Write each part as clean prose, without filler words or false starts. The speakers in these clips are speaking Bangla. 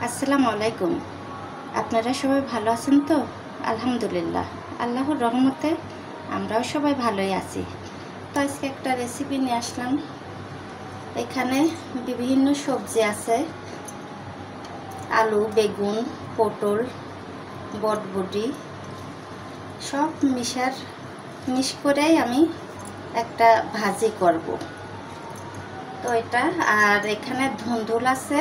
আসসালামু আলাইকুম। আপনারা সবাই ভালো আছেন তো? আলহামদুলিল্লাহ, আল্লাহর রহমতে আমরাও সবাই ভালোই আছি। তো আজকে একটা রেসিপি নিয়ে আসলাম। এখানে বিভিন্ন সবজি আছে, আলু, বেগুন, পটল, বটবটি সব মিশ করেই আমি একটা ভাজি করব। তো এটা আর এখানে ধুন্দুল আছে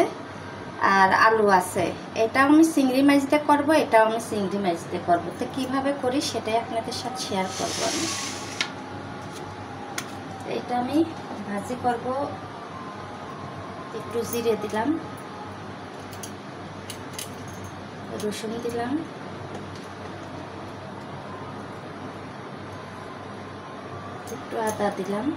আর আলু আছে। এটাও আমি চিংড়ি মাছ দিয়ে করবো, এটাও আমি চিংড়ি মাছ দিয়ে করবো। তো কীভাবে করি সেটাই আপনাদের সাথে শেয়ার করবো আমি। এটা আমি ভাজি করব। একটু জিরে দিলাম, রসুন দিলাম, একটু আদা দিলাম,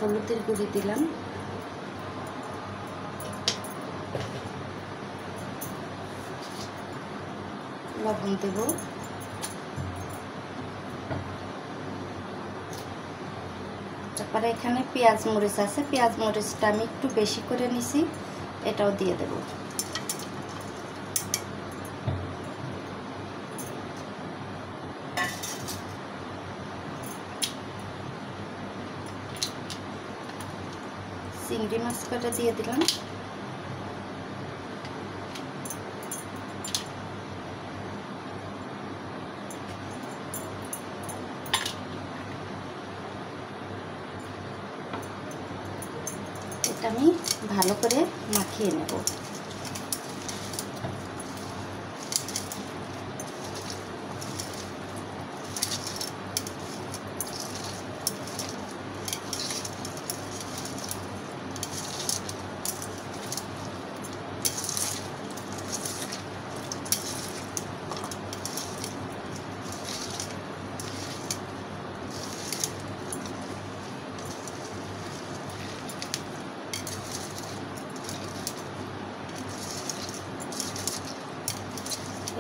হলুদের গুঁড়ি দিলাম, লবণ দেব, তারপরে এখানে পেঁয়াজ মরিচ আছে, পেঁয়াজ মরিচটা আমি একটু বেশি করে নিছি, এটাও দিয়ে দেব। চিংড়ি মাছ করে দিয়ে দিলাম, এটা আমি ভালো করে মাখিয়ে নেব।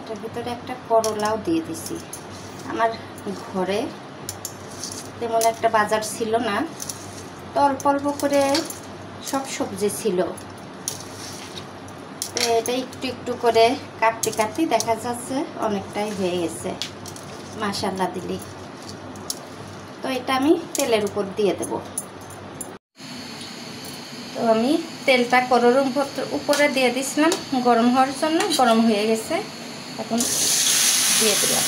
এটার ভিতরে একটা করলাও দিয়ে দিছি। আমার ঘরে তেমন একটা বাজার ছিল না, তো অল্প অল্প করে সব সবজি ছিল। তো এটা একটু একটু করে কাটতে কাটতে দেখা যাচ্ছে অনেকটাই হয়ে গেছে, মাশাআল্লাহ দিলি। তো এটা আমি তেলের উপর দিয়ে দেব। তো আমি তেলটা কড়াইয়ের উপরে দিয়ে দিয়েছিলাম গরম হওয়ার জন্য, গরম হয়ে গেছে, এখন দিয়ে দিলাম।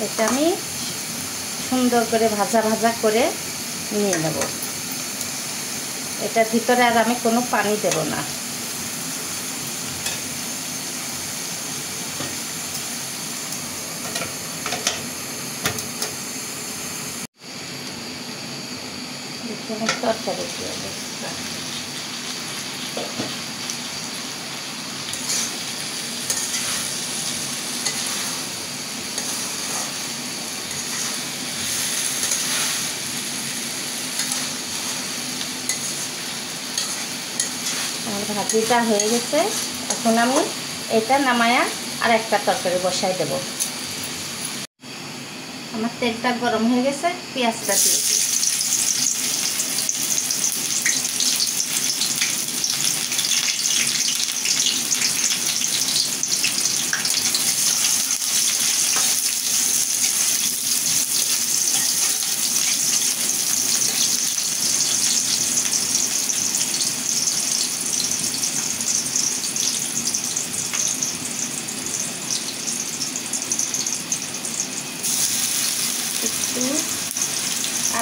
এটা আমি সুন্দর করে ভাজা ভাজা করে নিয়ে নেব। এটার ভিতরে আর আমি কোনো পানি দেব না। তরকারি দিয়ে দেব। ভাজিটা হয়ে গেছে, এখন আমি এটা নামায়া আর একটা তরকারি বসাই দেব। আমার তেলটা গরম হয়ে গেছে, পেঁয়াজটা দিয়ে দিই।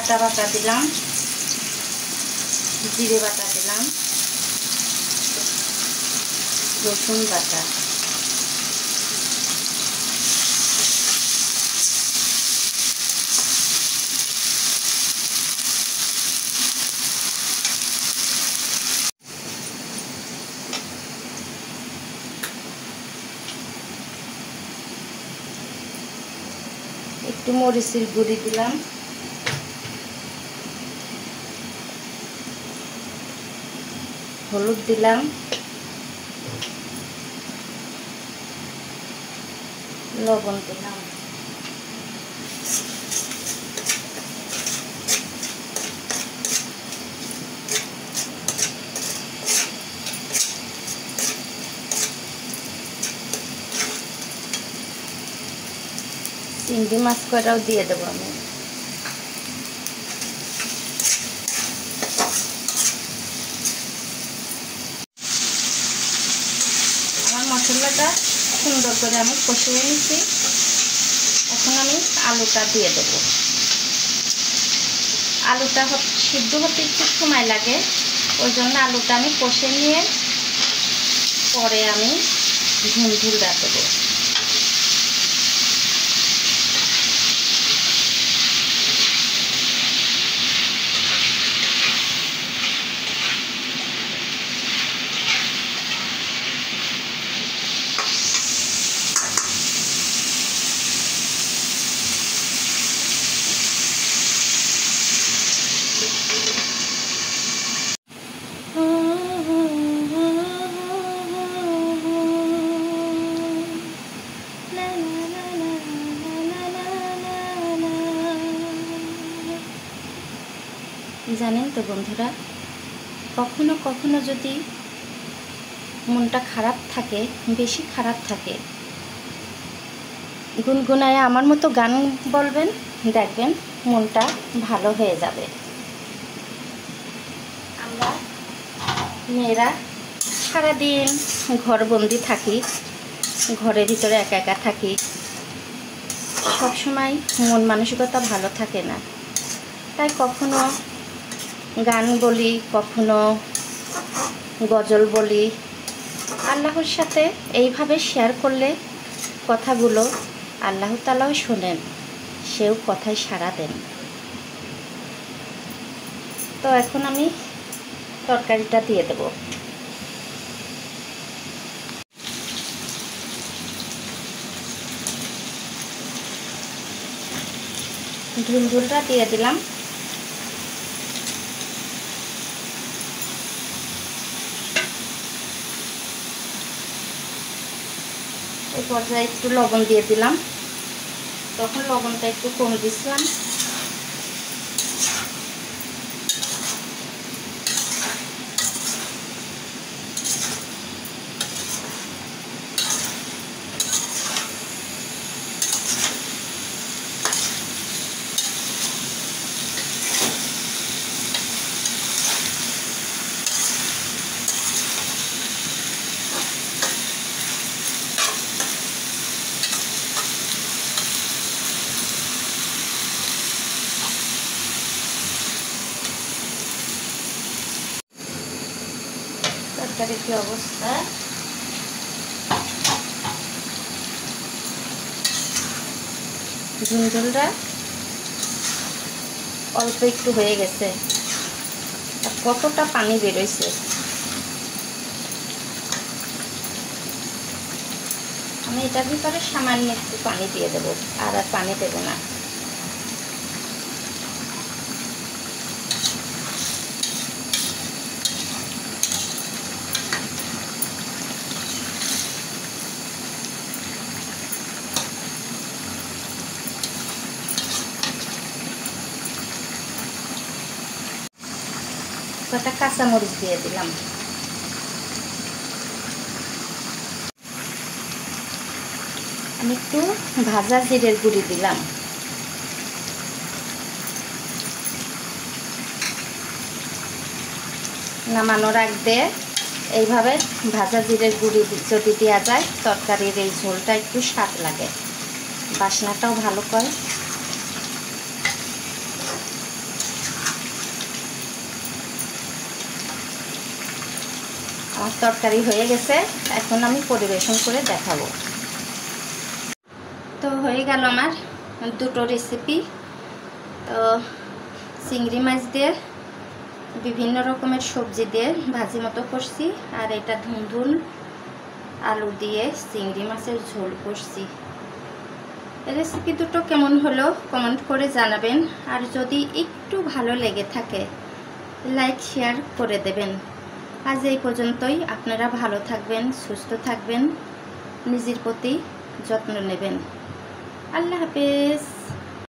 আদা বাটা দিলাম, জিরে বাটা দিলাম, রসুন বাটা, একটু মরিচের গুঁড়ি দিলাম, হলুদ দিলাম, লবণ দিলাম, চিংড়ি মাছ কয়টাও দিয়ে দেবো আমি। আমার মশলাটা সুন্দর করে আমি কষিয়ে নিচ্ছি। এখন আমি আলুটা দিয়ে দেবো। আলুটা সিদ্ধ হতে একটু সময় লাগে, ওই জন্য আলুটা আমি কষে নিয়ে পরে আমি ঝুলঝুলটা দেবো। জানেন তো বন্ধুরা, কখনো কখনো যদি মনটা খারাপ থাকে, বেশি খারাপ থাকে, গুনগুনায় আমার মতো গান বলবেন, দেখবেন মনটা ভালো হয়ে যাবে। আমরা মেয়েরা সারাদিন ঘরবন্দি থাকি, ঘরের ভিতরে একা একা থাকি, সবসময় মন মানসিকতা ভালো থাকে না। তাই কখনো গান বলি, কখনো গজল বলি। আল্লাহর সাথে এইভাবে শেয়ার করলে কথাগুলো আল্লাহ তাআলাও শোনেন, সেও কথায় সাড়া দেন। তো এখন আমি তরকারিটা দিয়ে দেব। ঝুলঝুলটা দিয়ে দিলাম। এই পর্যায়ে একটু লবণ দিয়ে দিলাম, তখন লবণটা একটু কম দিছিলাম। তরকারির কি অবস্থা, ঝুলঝুলটা অল্প একটু হয়ে গেছে, আর কতটা পানি বেরোইছে। আমি এটার ভিতরে সামান্য একটু পানি দিয়ে দেবো, আর পানি দেবো না। কটা কাঁচামরিচ দিয়ে দিলাম। আমি একটু ভাজা জিরের গুঁড়ি দিলাম। নামানোর আগ দিয়ে এইভাবে ভাজা জিরের গুঁড়ি যদি দেওয়া যায়, তরকারির এই ঝোলটা একটু স্বাদ লাগে, বাসনাটাও ভালো করে। আমার তরকারি হয়ে গেছে, এখন আমি পরিবেশন করে দেখাবো। তো হয়ে গেল আমার দুটো রেসিপি। তো চিংড়ি মাছ দিয়ে বিভিন্ন রকমের সবজি দিয়ে ভাজি মতো করছি, আর এটা ধুন্দুল আলু দিয়ে চিংড়ি মাছের ঝোল করছি। রেসিপি দুটো কেমন হলো কমেন্ট করে জানাবেন, আর যদি একটু ভালো লেগে থাকে লাইক শেয়ার করে দেবেন। আজ এই পর্যন্তই। আপনারা ভালো থাকবেন, সুস্থ থাকবেন, নিজের প্রতি যত্ন নেবেন। আল্লাহ হাফেজ।